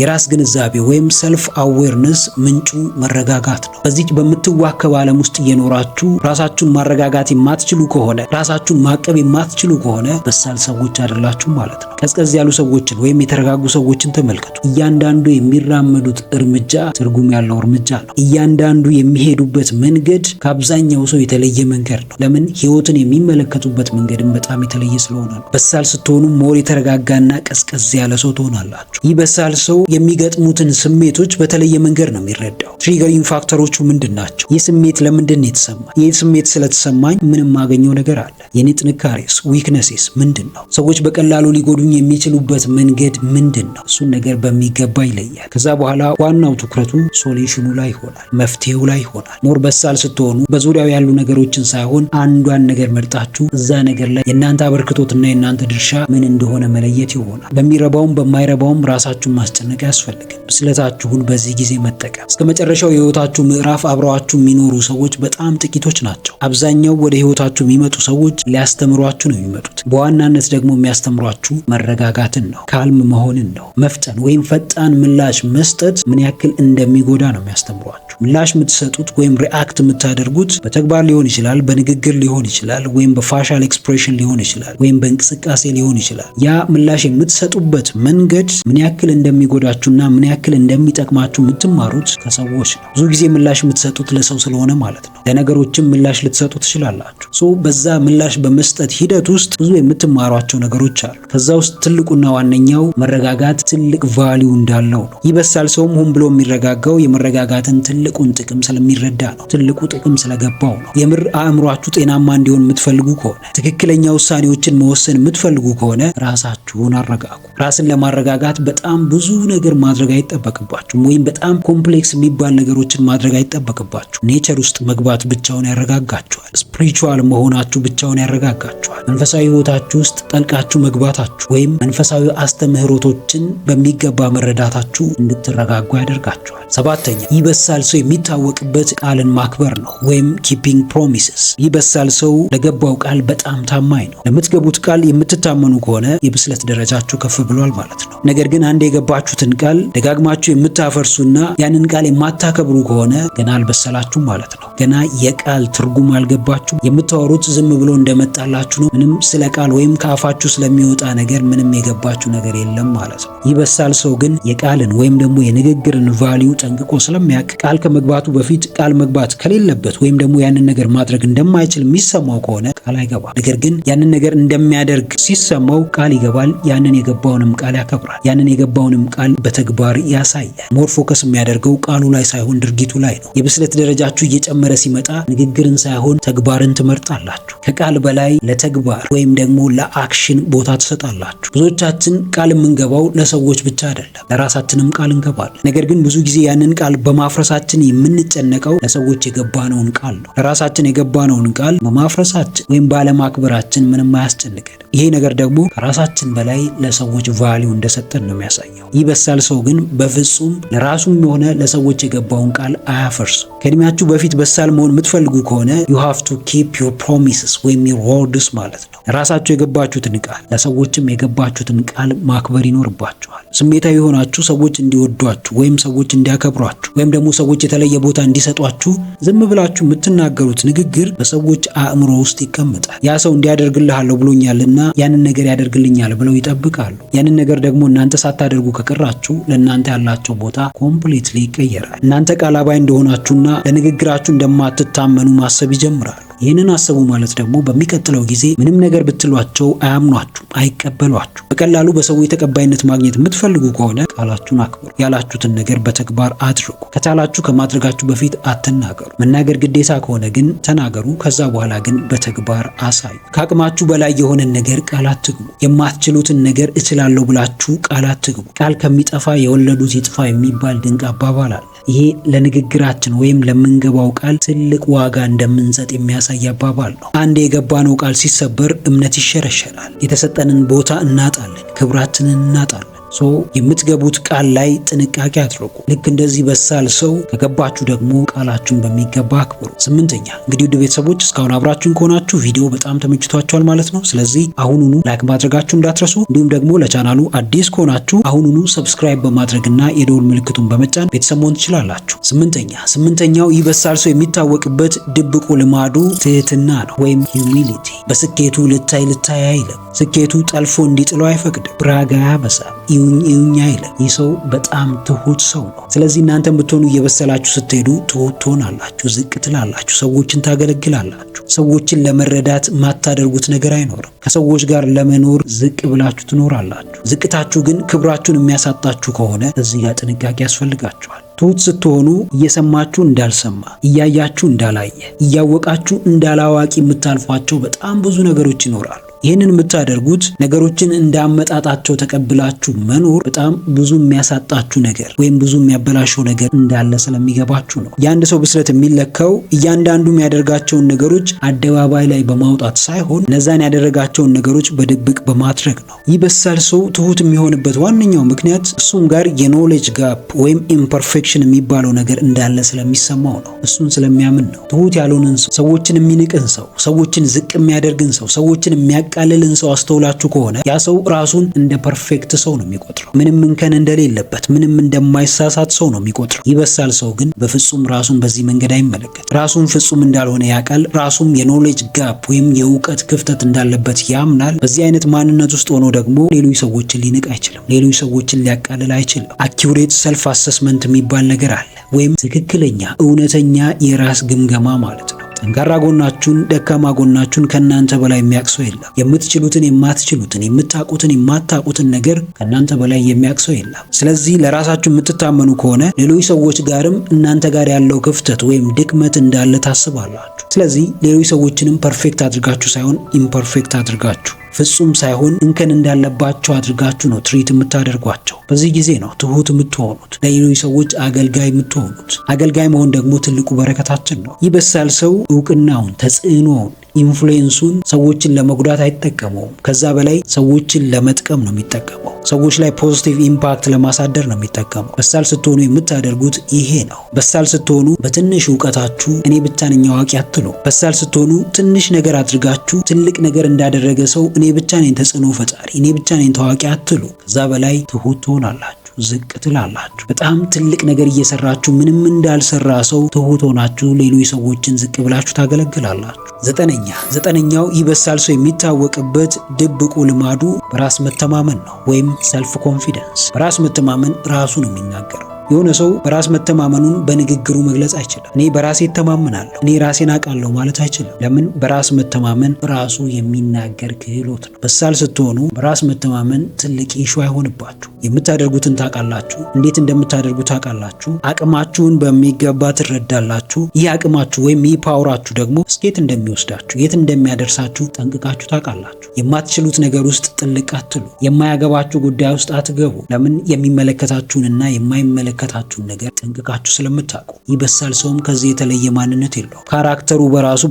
የራስ ግንዛቤ ወይም ሰልፍ አዌርነስ ምንጩ መረጋጋት ነው። በዚህ በምትዋከብ ዓለም ውስጥ እየኖራችሁ ራሳችሁን ማረጋጋት የማትችሉ ከሆነ፣ ራሳችሁን ማቀብ የማትችሉ ከሆነ በሳል ሰዎች አይደላችሁም ማለት ነው። ቀዝቀዝ ያሉ ሰዎችን ወይም የተረጋጉ ሰዎችን ተመልከቱ። እያንዳንዱ የሚራመዱት እርምጃ ትርጉም ያለው እርምጃ ነው። እያንዳንዱ የሚሄዱበት መንገድ ከአብዛኛው ሰው የተለየ መንገድ ነው። ለምን? ህይወትን የሚመለከቱበት መንገድም በጣም የተለየ ስለሆነ ነው። በሳል ስትሆኑ ሞር የተረጋጋና ቀዝቀዝ ያለ ሰው ትሆናላችሁ። ይህ በሳል ሰው የሚገጥሙትን ስሜቶች በተለየ መንገድ ነው የሚረዳው። ትሪገሪንግ ፋክተሮቹ ምንድን ናቸው? ይህ ስሜት ለምንድን ነው የተሰማኝ? ይህ ስሜት ስለተሰማኝ ምንም ማገኘው ነገር አለ? የኔ ጥንካሬስ ዊክነሴስ ምንድን ነው? ሰዎች በቀላሉ ሊጎዱኝ የሚችሉበት መንገድ ምንድን ነው? እሱን ነገር በሚገባ ይለያል። ከዛ በኋላ ዋናው ትኩረቱ ሶሉሽኑ ላይ ይሆናል፣ መፍትሄው ላይ ይሆናል። ሞር በሳል ስትሆኑ በዙሪያው ያሉ ነገሮችን ሳይሆን አንዷን ነገር መርጣችሁ እዛ ነገር ላይ የእናንተ አበርክቶትና የእናንተ ድርሻ ምን እንደሆነ መለየት ይሆናል። በሚረባውም በማይረባውም ራሳችሁን ማስጨነቅ ያስፈልጋል። ብስለታችሁን በዚህ ጊዜ መጠቀም። እስከ መጨረሻው የህይወታችሁ ምዕራፍ አብረዋችሁ የሚኖሩ ሰዎች በጣም ጥቂቶች ናቸው። አብዛኛው ወደ ህይወታችሁ የሚመጡ ሰዎች ሊያስተምሯችሁ ነው የሚመጡት። በዋናነት ደግሞ የሚያስተምሯችሁ መረጋጋትን ነው፣ ካልም መሆንን ነው። መፍጠን ወይም ፈጣን ምላሽ መስጠት ምን ያክል እንደሚጎዳ ነው የሚያስተምሯችሁ። ምላሽ የምትሰጡት ወይም ሪአክት የምታደርጉት በተግባር ሊሆን ይችላል፣ በንግግር ሊሆን ይችላል፣ ወይም በፋሻል ኤክስፕሬሽን ሊሆን ይችላል፣ ወይም በእንቅስቃሴ ሊሆን ይችላል። ያ ምላሽ የምትሰጡበት መንገድ ምን ያክል እንደሚጎዳችሁና ምን ያክል እንደሚጠቅማችሁ የምትማሩት ከሰዎች ነው። ብዙ ጊዜ ምላሽ የምትሰጡት ለሰው ስለሆነ ማለት ነው። ለነገሮችም ምላሽ ልትሰጡ ትችላላችሁ። በዛ ምላሽ በመስጠት ሂደት ውስጥ ብዙ የምትማሯቸው ነገሮች አሉ። ከዛ ውስጥ ትልቁና ዋነኛው መረጋጋት ትልቅ ቫልዩ እንዳለው ነው። ይህ በሳል ሰውም ሆን ብሎ የሚረጋጋው የመረጋጋትን ትልቁን ጥቅም ስለሚረዳ ነው። ትልቁ ጥቅም ስለገባው ነው። የምር አእምሯችሁ ጤናማ እንዲሆን የምትፈልጉ ከሆነ፣ ትክክለኛ ውሳኔዎችን መወሰን የምትፈልጉ ከሆነ ራሳችሁን አረጋጉ። ራስን ለማረጋጋት በጣም ብዙ ነገር ማድረግ አይጠበቅባችሁም፣ ወይም በጣም ኮምፕሌክስ የሚባል ነገሮችን ማድረግ አይጠበቅባችሁ። ኔቸር ውስጥ መግባት ብቻውን ያረጋጋችኋል። ስፒሪቹዋል መሆናችሁ ብቻውን ያረጋጋችኋል። መንፈሳዊ ህይወታችሁ ውስጥ ጠልቃችሁ መግባታችሁ ወይም መንፈሳዊ አስተምህሮቶችን በሚገባ መረዳታችሁ እንድትረጋጉ ያደርጋችኋል። ሰባተኛ፣ ይህ በሳል ሰው የሚታወቅበት ቃልን ማክበር ነው ወይም ኪፒንግ ፕሮሚስስ። ይህ በሳል ሰው ለገባው ቃል በጣም ታማኝ ነው። ለምትገቡት ቃል የምትታመኑ ከሆነ የብስለት ደረጃችሁ ከፍ ብሏል ማለት ነው። ነገር ግን አንድ የገባችሁትን ቃል ደጋግማችሁ የምታፈርሱና ያንን ቃል የማታከብሩ ከሆነ ገና አልበሰላችሁም ማለት ነው። ገና የቃል ትርጉም አልገባችሁ። የምታወሩት ዝም ብሎ እንደመጣላችሁ ነው። ምንም ስለ ቃል ወይም ከአፋችሁ ስለሚወጣ ነገር ምንም የገባችሁ ነገር የለም ማለት ነው። ይህ በሳል ሰው ግን የቃልን ወይም ደግሞ የንግግርን ቫልዩ ጠንቅቆ ስለሚያውቅ ቃል ከመግባቱ በፊት ቃል መግባት ከሌለበት ወይም ደግሞ ያንን ነገር ማድረግ እንደማይችል የሚሰማው ከሆነ ቃል አይገባም። ነገር ግን ያንን ነገር እንደሚያደርግ ሲሰማው ቃል ይገባል። ያንን የገባውንም ቃል ያከብራል። ያንን የገባውንም ቃል በተግባር ያሳያል። ሞር ፎከስ የሚያደርገው ቃሉ ላይ ሳይሆን ድርጊቱ ላይ ነው። የብስለት ደረጃችሁ እየጨመረ ሲመጣ ንግግርን ሳይሆን ተግባርን ትመርጣላችሁ። ከቃል በላይ ለተግባር ወይም ደግሞ ለአክሽን ቦታ ትሰጣላችሁ። ብዙዎቻችን ቃል የምንገባው ለሰዎች ብቻ አይደለም፣ ለራሳችንም ቃል እንገባለን። ነገር ግን ብዙ ጊዜ ያንን ቃል በማፍረሳችን የምንጨነቀው ለሰዎች የገባነውን ቃል ነው። ለራሳችን የገባነውን ቃል በማፍረሳችን ወይም ባለማክበራችን ምንም አያስጨንቀን። ይሄ ነገር ደግሞ ከራሳችን በላይ ለሰዎች ቫልዩ እንደሰጠን ነው የሚያሳየው። ይህ በሳል ሰው ግን በፍጹም ለራሱም ሆነ ለሰዎች የገባውን ቃል አያፈርስም። ከእድሜያችሁ በፊት በሳል መሆን የምትፈልጉ ከሆነ you have to keep your promises ወይም your words ማለት ነው። ለራሳችሁ የገባችሁትን ቃል ለሰዎችም የገባችሁትን ቃል ማክበር ይኖርባችኋል። ስሜታዊ የሆናችሁ ሰዎች እንዲወዷችሁ ወይም ሰዎች እንዲያከብሯችሁ ወይም ደግሞ ሰዎች የተለየ ቦታ እንዲሰጧችሁ ዝም ብላችሁ የምትናገሩት ንግግር በሰዎች አእምሮ ውስጥ ይቀመጣል። ያ ሰው እንዲያደርግልሃለሁ ብሎኛልና ያንን ነገር ያደርግልኛል ብለው ይጠብቃሉ። ያንን ነገር ደግሞ እናንተ ሳታደርጉ ከቀራችሁ ለእናንተ ያላቸው ቦታ ኮምፕሊትሊ ይቀየራል። እናንተ ቃል አባይ እንደሆናችሁና ለንግግራችሁ እንደማትታመኑ ማሰብ ይጀምራሉ። ይህንን አሰቡ ማለት ደግሞ በሚቀጥለው ጊዜ ምንም ነገር ብትሏቸው አያምኗችሁም፣ አይቀበሏችሁ። በቀላሉ በሰዎች ተቀባይነት ማግኘት የምትፈልጉ ከሆነ ቃላችሁን አክብሩ። ያላችሁትን ነገር በተግባር አድርጉ። ከቻላችሁ ከማድረጋችሁ በፊት አትናገሩ። መናገር ግዴታ ከሆነ ግን ተናገሩ። ከዛ በኋላ ግን በተግባር አሳዩ። ከአቅማችሁ በላይ የሆነን ነገር ቃል አትግቡ። የማትችሉትን ነገር እችላለሁ ብላችሁ ቃል አትግቡ። ቃል ከሚጠፋ የወለዱት ይጥፋ የሚባል ድንቅ አባባል አለ። ይሄ ለንግግራችን ወይም ለምንገባው ቃል ትልቅ ዋጋ እንደምንሰጥ የሚያሳይ አባባል ነው። አንድ የገባነው ቃል ሲሰበር እምነት ይሸረሸራል። የተሰጠንን ቦታ እናጣለን፣ ክብራችንን እናጣለን። የምትገቡት ቃል ላይ ጥንቃቄ አድርጉ። ልክ እንደዚህ በሳል ሰው ከገባችሁ ደግሞ ቃላችሁን በሚገባ አክብሩ። 8ኛ እንግዲህ ውድ ቤተሰቦች እስካሁን አብራችሁን ከሆናችሁ ቪዲዮ በጣም ተመችቷችኋል ማለት ነው። ስለዚህ አሁኑኑ ላይክ ማድረጋችሁ እንዳትረሱ፣ እንዲሁም ደግሞ ለቻናሉ አዲስ ከሆናችሁ አሁኑኑ ሰብስክራይብ በማድረግና የደወል ምልክቱን በመጫን ቤተሰብ መሆን ትችላላችሁ። 8ኛው ይህ በሳል ሰው የሚታወቅበት ድብቁ ልማዱ ትህትና ነው ወይም ሂዩሚሊቲ። በስኬቱ ልታይ አይልም። ስኬቱ ጠልፎ እንዲጥለው አይፈቅድም። ብራጋ ያበሳል። ይሁኛ አይልም። ይህ ሰው በጣም ትሁት ሰው ነው። ስለዚህ እናንተም ብትሆኑ እየበሰላችሁ ስትሄዱ ትሁት ትሆናላችሁ፣ ዝቅ ትላላችሁ፣ ሰዎችን ታገለግላላችሁ። ሰዎችን ለመረዳት ማታደርጉት ነገር አይኖርም። ከሰዎች ጋር ለመኖር ዝቅ ብላችሁ ትኖራላችሁ። ዝቅታችሁ ግን ክብራችሁን የሚያሳጣችሁ ከሆነ እዚህ ጋር ጥንቃቄ ያስፈልጋችኋል። ትሁት ስትሆኑ እየሰማችሁ እንዳልሰማ፣ እያያችሁ እንዳላየ፣ እያወቃችሁ እንዳላዋቂ የምታልፏቸው በጣም ብዙ ነገሮች ይኖራሉ። ይህንን የምታደርጉት ነገሮችን እንዳመጣጣቸው ተቀብላችሁ መኖር በጣም ብዙ የሚያሳጣችሁ ነገር ወይም ብዙ የሚያበላሸው ነገር እንዳለ ስለሚገባችሁ ነው። የአንድ ሰው ብስለት የሚለካው እያንዳንዱ የሚያደርጋቸውን ነገሮች አደባባይ ላይ በማውጣት ሳይሆን እነዛን ያደረጋቸውን ነገሮች በድብቅ በማድረግ ነው። ይህ በሳል ሰው ትሁት የሚሆንበት ዋነኛው ምክንያት እሱም ጋር የኖሌጅ ጋፕ ወይም ኢምፐርፌክሽን የሚባለው ነገር እንዳለ ስለሚሰማው ነው። እሱን ስለሚያምን ነው። ትሁት ያልሆነን ሰው፣ ሰዎችን የሚንቅን ሰው፣ ሰዎችን ዝቅ የሚያደርግን ሰው፣ ሰዎችን ቃልልን ሰው አስተውላችሁ ከሆነ ያ ሰው ራሱን እንደ ፐርፌክት ሰው ነው የሚቆጥረው። ምንም እንከን እንደሌለበት፣ ምንም እንደማይሳሳት ሰው ነው የሚቆጥረው። ይበሳል ሰው ግን በፍጹም ራሱን በዚህ መንገድ አይመለከት። ራሱን ፍጹም እንዳልሆነ ያውቃል። ራሱም የኖሌጅ ጋፕ ወይም የእውቀት ክፍተት እንዳለበት ያምናል። በዚህ አይነት ማንነት ውስጥ ሆኖ ደግሞ ሌሎች ሰዎችን ሊንቅ አይችልም። ሌሎች ሰዎችን ሊያቃልል አይችልም። አኪውሬት ሰልፍ አሰስመንት የሚባል ነገር አለ፣ ወይም ትክክለኛ እውነተኛ የራስ ግምገማ ማለት ነው። ጠንካራ ጎናችሁን፣ ደካማ ጎናችሁን ከናንተ በላይ የሚያቅሰው የለም። የምትችሉትን፣ የማትችሉትን፣ የምታውቁትን፣ የማታውቁትን ነገር ከናንተ በላይ የሚያቅሰው የለም። ስለዚህ ለራሳችሁ የምትታመኑ ከሆነ ሌሎች ሰዎች ጋርም እናንተ ጋር ያለው ክፍተት ወይም ድክመት እንዳለ ታስባላችሁ። ስለዚህ ሌሎች ሰዎችንም ፐርፌክት አድርጋችሁ ሳይሆን ኢምፐርፌክት አድርጋችሁ፣ ፍጹም ሳይሆን እንከን እንዳለባቸው አድርጋችሁ ነው ትሪት የምታደርጓቸው። በዚህ ጊዜ ነው ትሁት የምትሆኑት፣ ለሌሎች ሰዎች አገልጋይ የምትሆኑት። አገልጋይ መሆን ደግሞ ትልቁ በረከታችን ነው። ይህ በሳል ሰው እውቅናውን፣ ተጽዕኖውን፣ ኢንፍሉዌንሱን ሰዎችን ለመጉዳት አይጠቀመውም። ከዛ በላይ ሰዎችን ለመጥቀም ነው የሚጠቀመው። ሰዎች ላይ ፖዚቲቭ ኢምፓክት ለማሳደር ነው የሚጠቀመው። በሳል ስትሆኑ የምታደርጉት ይሄ ነው። በሳል ስትሆኑ በትንሽ እውቀታችሁ እኔ ብቻ ነኝ አዋቂ አትሉ። በሳል ስትሆኑ ትንሽ ነገር አድርጋችሁ ትልቅ ነገር እንዳደረገ ሰው እኔ ብቻ ነኝ ተጽዕኖ ፈጣሪ፣ እኔ ብቻ ነኝ ታዋቂ አትሉ። ከዛ በላይ ትሁት ትሆናላችሁ፣ ዝቅ ትላላችሁ። በጣም ትልቅ ነገር እየሰራችሁ ምንም እንዳልሰራ ሰው ትሁት ሆናችሁ ሌሎች ሰዎችን ዝቅ ብላችሁ ታገለግላላችሁ። ዘጠነኛው ይህ በሳል ሰው የሚታወቅበት ድብቁ ልማዱ በራስ መተማመን ነው፣ ወይም ሰልፍ ኮንፊደንስ። በራስ መተማመን ራሱ ነው የሚናገረው። የሆነ ሰው በራስ መተማመኑን በንግግሩ መግለጽ አይችልም። እኔ በራሴ እተማመናለሁ፣ እኔ ራሴን አውቃለሁ ማለት አይችልም። ለምን? በራስ መተማመን ራሱ የሚናገር ክህሎት ነው። በሳል ስትሆኑ በራስ መተማመን ትልቅ ኢሹ አይሆንባችሁ። የምታደርጉትን ታውቃላችሁ፣ እንዴት እንደምታደርጉ ታውቃላችሁ፣ አቅማችሁን በሚገባ ትረዳላችሁ። ይህ አቅማችሁ ወይም ይህ ፓወራችሁ ደግሞ እስከየት እንደሚወስዳችሁ የት እንደሚያደርሳችሁ ጠንቅቃችሁ ታውቃላችሁ። የማትችሉት ነገር ውስጥ ጥልቅ አትሉ። የማያገባችሁ ጉዳይ ውስጥ አትገቡ። ለምን? የሚመለከታችሁንና የማይመለከታችሁን ነገር ጠንቅቃችሁ ስለምታውቁ። ይህ በሳል ሰውም ከዚህ የተለየ ማንነት የለውም። ካራክተሩ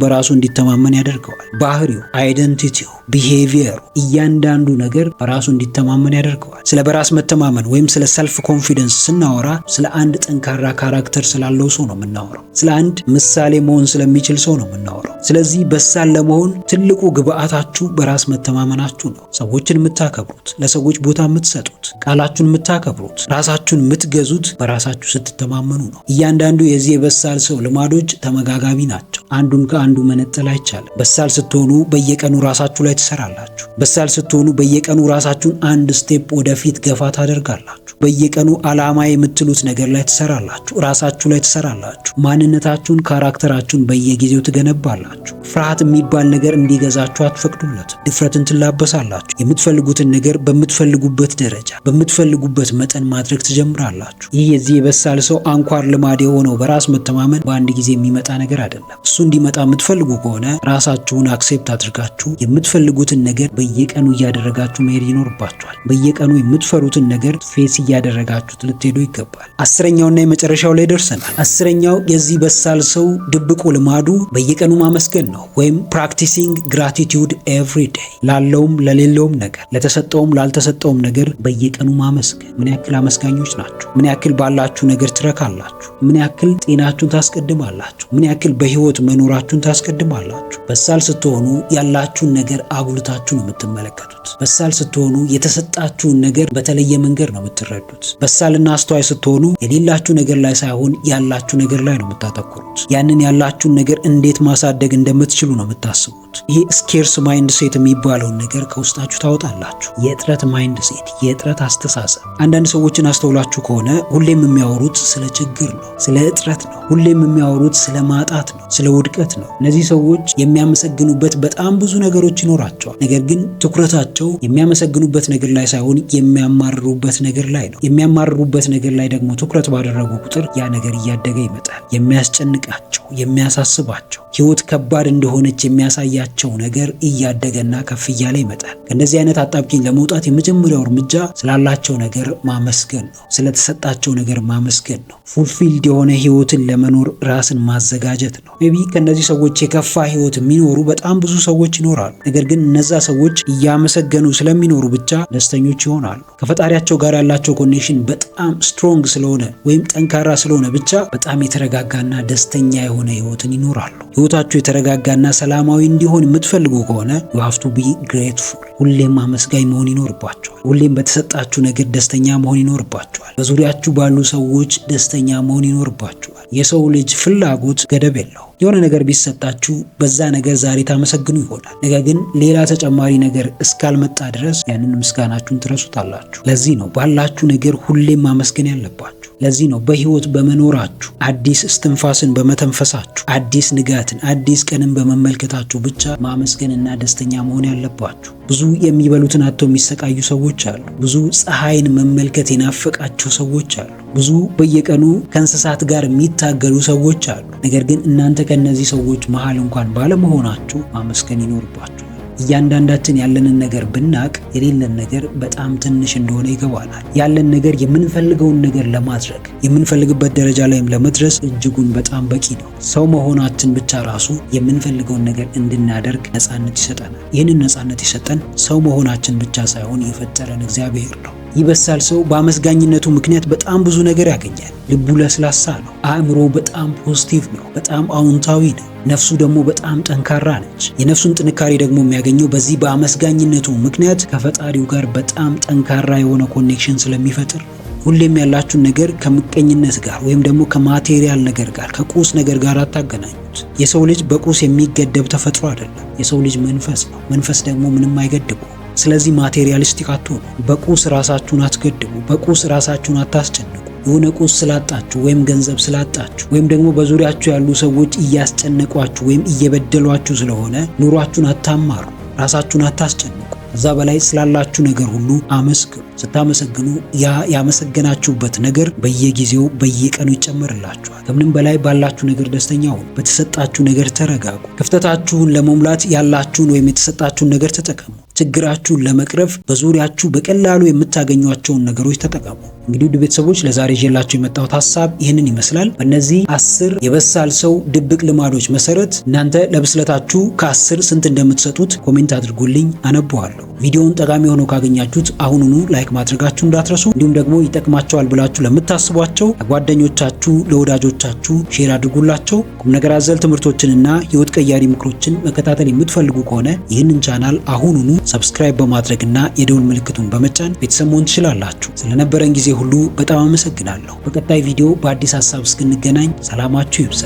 በራሱ እንዲተማመን ያደርገዋል። ባህሪው፣ አይደንቲቲው፣ ቢሄቪየሩ፣ እያንዳንዱ ነገር በራሱ እንዲተማመን ያደርገዋል። ስለ በራስ መተማመን ወይም ስለ ሰልፍ ኮንፊደንስ ስናወራ ስለ አንድ ጠንካራ ካራክተር ስላለው ሰው ነው የምናወራው። ስለ አንድ ምሳሌ መሆን ስለሚችል ሰው ነው የምናወራው። ስለዚህ በሳል ለመሆን ትልቁ ግብአታችሁ በራስ መተማመናችሁ ነው። ሰዎችን የምታከብሩት፣ ለሰዎች ቦታ የምትሰጡት፣ ቃላችሁን የምታከብሩት፣ ራሳችሁን የምትገዙት በራሳችሁ ስትተማመኑ ነው። እያንዳንዱ የዚህ የበሳል ሰው ልማዶች ተመጋጋቢ ናቸው። አንዱን ከአንዱ መነጠል አይቻልም። በሳል ስትሆኑ በየቀኑ ራሳችሁ ላይ ትሰራላችሁ። በሳል ስትሆኑ በየቀኑ ራሳችሁን አንድ ስቴፕ ወደፊት ገፋ ታደርጋላችሁ። በየቀኑ ዓላማ የምትሉት ነገር ላይ ትሰራላችሁ። ራሳችሁ ላይ ትሰራላችሁ። ማንነታችሁን፣ ካራክተራችሁን በየጊዜው ትገነባላችሁ። ፍርሃት የሚባል ነገር እንዲገዛችሁ አትፈቅዱለት። ድፍረትን ትላበሳላችሁ። የምትፈልጉትን ነገር በምትፈልጉበት ደረጃ በምትፈልጉበት መጠን ማድረግ ትጀምራላችሁ። ይህ የዚህ የበሳል ሰው አንኳር ልማድ የሆነው በራስ መተማመን በአንድ ጊዜ የሚመጣ ነገር አይደለም። እሱ እንዲመጣ የምትፈልጉ ከሆነ ራሳችሁን አክሴፕት አድርጋችሁ የምትፈልጉትን ነገር በየቀኑ እያደረጋችሁ መሄድ ይኖርባችኋል። በየቀኑ የምትፈሩትን ነገር ፌስ እያደረጋችሁት ልትሄዱ ይገባል። አስረኛውና የመጨረሻው ላይ ደርሰናል። አስረኛው የዚህ በሳል ሰው ድብቁ ልማዱ በየቀኑ ማመስገን ነው፣ ወይም ፕራክቲሲንግ ግራቲቲዩድ ኤቭሪ ዴይ። ላለውም ለሌለውም ነገር፣ ለተሰጠውም ላልተሰጠውም ነገር በየቀኑ ማመስገን። ምን ያክል አመስጋኞች ናችሁ? ምን ያክል ባላችሁ ነገር ትረካላችሁ? ምን ያክል ጤናችሁን ታስቀድማላችሁ? ምን ያክል በህይወት መኖራችሁን ታስቀድማላችሁ? በሳል ስትሆኑ ያላችሁን ነገር አጉልታችሁ ነው የምትመለከቱት። በሳል ስትሆኑ የተሰጣችሁን ነገር በተለየ መንገድ ነው የምትረዱት። በሳልና አስተዋይ ስትሆኑ የሌላችሁ ነገር ላይ ሳይሆን ያላችሁ ነገር ላይ ነው የምታተኩሩት። ያንን ያላችሁን ነገር እንዴት ማሳደግ እንደምትችሉ ነው የምታስቡት። ይሄ ስኬርስ ማይንድ ሴት የሚባለውን ነገር ከውስጣችሁ ታወጣላችሁ። የእጥረት ማይንድ ሴት፣ የእጥረት አስተሳሰብ። አንዳንድ ሰዎችን አስተውላችሁ ከሆነ ሁሌም የሚያወሩት ስለ ችግር ነው፣ ስለ እጥረት ነው። ሁሌም የሚያወሩት ስለ ማጣት ነው፣ ስለ ውድቀት ነው። እነዚህ ሰዎች የሚያመሰግኑበት በጣም ብዙ ነገሮች ይኖራቸዋል። ነገር ግን ትኩረታቸው የሚያመሰግኑበት ነገር ላይ ሳይሆን የሚያማርሩበት ነገር ላይ ነው። የሚያማርሩበት ነገር ላይ ደግሞ ትኩረት ባደረጉ ቁጥር ያ ነገር እያደገ ይመጣል። የሚያስጨንቃቸው፣ የሚያሳስባቸው፣ ህይወት ከባድ እንደሆነች የሚያሳያቸው ነገር እያደገና ከፍ እያለ ይመጣል። ከእንደዚህ አይነት አጣብቂኝ ለመውጣት የመጀመሪያው እርምጃ ስላላቸው ነገር ማመስገን ነው። ስለተሰጣቸው ነገር ማመስገን ነው። ፉልፊልድ የሆነ ህይወትን ለመኖር ራስን ማዘጋጀት ነው። ሜቢ ከእነዚህ ሰዎች የከፋ ህይወት የሚኖሩ በጣም ብዙ ሰዎች ይኖራሉ። ነገር ግን እነዛ ሰዎች እያመሰገኑ ስለሚኖሩ ብቻ ደስተኞች ይሆናሉ። ከፈጣሪያቸው ጋር ያላቸው ኮኔክሽን በጣም ስትሮንግ ስለሆነ ወይም ጠንካራ ስለሆነ ብቻ በጣም የተረጋጋና ደስተኛ የሆነ ህይወትን ይኖራሉ። ህይወታችሁ የተረጋጋና ሰላማዊ እንዲሆን የምትፈልጉ ከሆነ you have to be grateful። ሁሌም አመስጋኝ መሆን ይኖርባችኋል። ሁሌም በተሰጣችሁ ነገር ደስተኛ መሆን ይኖርባችኋል። በዙሪያችሁ ባሉ ሰዎች ደስተኛ መሆን ይኖርባችኋል። የሰው ልጅ ፍላጎት ገደብ የለው። የሆነ ነገር ቢሰጣችሁ በዛ ነገር ዛሬ ታመሰግኑ ይሆናል። ነገር ግን ሌላ ተጨማሪ ነገር እስካልመጣ ድረስ ያንን ምስጋናችሁን ትረሱታላችሁ። ለዚህ ነው ባላችሁ ነገር ሁሌም ማመስገን ያለባችሁ። ለዚህ ነው በህይወት በመኖራችሁ፣ አዲስ እስትንፋስን በመተንፈሳችሁ፣ አዲስ ንጋትን፣ አዲስ ቀንን በመመልከታችሁ ብቻ ማመስገንና ደስተኛ መሆን ያለባችሁ። ብዙ የሚበሉትን አጥተው የሚሰቃዩ ሰዎች አሉ። ብዙ ፀሐይን መመልከት የናፈቃቸው ሰዎች አሉ። ብዙ በየቀኑ ከእንስሳት ጋር የሚታገሉ ሰዎች አሉ። ነገር ግን እናንተ ከነዚህ ሰዎች መሃል እንኳን ባለመሆናችሁ ማመስገን ይኖርባችሁ። እያንዳንዳችን ያለንን ነገር ብናቅ የሌለን ነገር በጣም ትንሽ እንደሆነ ይገባናል። ያለን ነገር የምንፈልገውን ነገር ለማድረግ የምንፈልግበት ደረጃ ላይም ለመድረስ እጅጉን በጣም በቂ ነው። ሰው መሆናችን ብቻ ራሱ የምንፈልገውን ነገር እንድናደርግ ነፃነት ይሰጠናል። ይህንን ነፃነት የሰጠን ሰው መሆናችን ብቻ ሳይሆን የፈጠረን እግዚአብሔር ነው። ይህ በሳል ሰው በአመስጋኝነቱ ምክንያት በጣም ብዙ ነገር ያገኛል። ልቡ ለስላሳ ነው። አእምሮ በጣም ፖዚቲቭ ነው። በጣም አዎንታዊ ነው። ነፍሱ ደግሞ በጣም ጠንካራ ነች። የነፍሱን ጥንካሬ ደግሞ የሚያገኘው በዚህ በአመስጋኝነቱ ምክንያት ከፈጣሪው ጋር በጣም ጠንካራ የሆነ ኮኔክሽን ስለሚፈጥር ነው። ሁሌም ያላችሁን ነገር ከምቀኝነት ጋር ወይም ደግሞ ከማቴሪያል ነገር ጋር ከቁስ ነገር ጋር አታገናኙት። የሰው ልጅ በቁስ የሚገደብ ተፈጥሮ አይደለም። የሰው ልጅ መንፈስ ነው። መንፈስ ደግሞ ምንም አይገድበው። ስለዚህ ማቴሪያሊስቲክ አትሆኑ። በቁስ ራሳችሁን አትገድቡ። በቁስ ራሳችሁን አታስጨንቁ። የሆነ ቁስ ስላጣችሁ ወይም ገንዘብ ስላጣችሁ ወይም ደግሞ በዙሪያችሁ ያሉ ሰዎች እያስጨነቋችሁ ወይም እየበደሏችሁ ስለሆነ ኑሯችሁን አታማሩ፣ ራሳችሁን አታስጨንቁ። ከዛ በላይ ስላላችሁ ነገር ሁሉ አመስግኑ። ስታመሰግኑ ያ ያመሰገናችሁበት ነገር በየጊዜው በየቀኑ ይጨመርላችኋል። ከምንም በላይ ባላችሁ ነገር ደስተኛ ሁኑ። በተሰጣችሁ ነገር ተረጋጉ። ክፍተታችሁን ለመሙላት ያላችሁን ወይም የተሰጣችሁን ነገር ተጠቀሙ። ችግራችሁን ለመቅረፍ በዙሪያችሁ በቀላሉ የምታገኟቸውን ነገሮች ተጠቀሙ። እንግዲህ ውድ ቤተሰቦች ለዛሬ ይዤላችሁ የመጣሁት ሀሳብ ይህንን ይመስላል። በእነዚህ 10 የበሳል ሰው ድብቅ ልማዶች መሰረት እናንተ ለብስለታችሁ ከ10 ስንት እንደምትሰጡት ኮሜንት አድርጉልኝ፣ አነበዋለሁ። ቪዲዮውን ጠቃሚ ሆኖ ካገኛችሁት አሁኑኑ ላይክ ማድረጋችሁ እንዳትረሱ። እንዲሁም ደግሞ ይጠቅማቸዋል ብላችሁ ለምታስቧቸው ለጓደኞቻችሁ፣ ለወዳጆቻችሁ ሼር አድርጉላቸው። ቁም ነገር አዘል ትምህርቶችንና ህይወት ቀያሪ ምክሮችን መከታተል የምትፈልጉ ከሆነ ይህንን ቻናል አሁኑኑ ሰብስክራይብ በማድረግና የደውል ምልክቱን በመጫን ቤተሰብ መሆን ትችላላችሁ። ስለነበረን ጊዜ ሁሉ በጣም አመሰግናለሁ። በቀጣይ ቪዲዮ በአዲስ ሀሳብ እስክንገናኝ ሰላማችሁ ይብዛ።